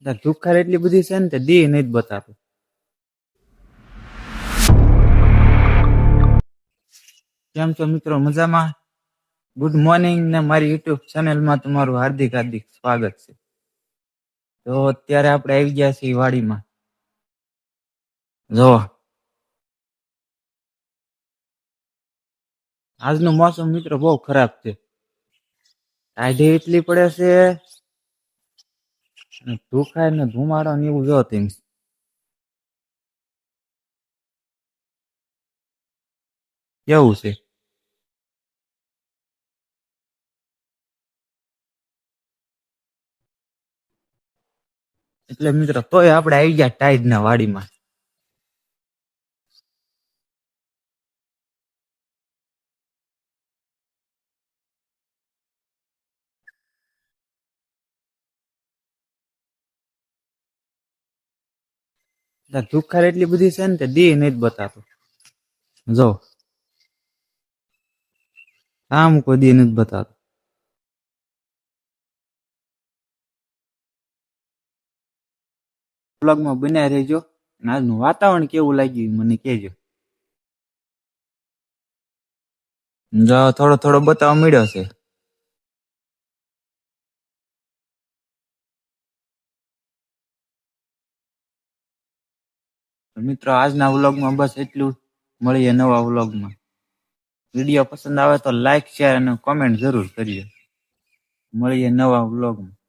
દુખાર એટલી બધી છે ને તે દી નહીં જ બતાતું. કેમ છો મિત્રો, મજામાં? ગુડ મોર્નિંગ ને મારી યુટ્યુબ ચેનલમાં તમારું હાર્દિક હાર્દિક સ્વાગત છે. તો અત્યારે આપણે આવી ગયા છીએ વાડીમાં. જો આજનું મોસમ મિત્રો બહુ ખરાબ છે. ટાઢી એટલી પડે છે, દુખાય ને ધુમાડો ને એવું જો તેમ. કેવું છે? એટલે મિત્રો તોય આપણે આવી ગયા ટાઈડ ના વાડીમાં. દુખાર એટલી બધી છે ને તે દી નહીં જ બતાતું. જો આમ કોઈ દી નથી બતાતું. બ્લોગમાં બન્યા રહેજો. આજનું વાતાવરણ કેવું લાગ્યું મને કહેજો. જો થોડો થોડો બતાવવા મળ્યો છે. મિત્રો આજના વ્લોગમાં બસ એટલું. મળીએ નવા વ્લોગમાં. વિડીયો પસંદ આવે તો લાઈક, શેર અને કોમેન્ટ જરૂર કરજો. મળીએ નવા વ્લોગમાં.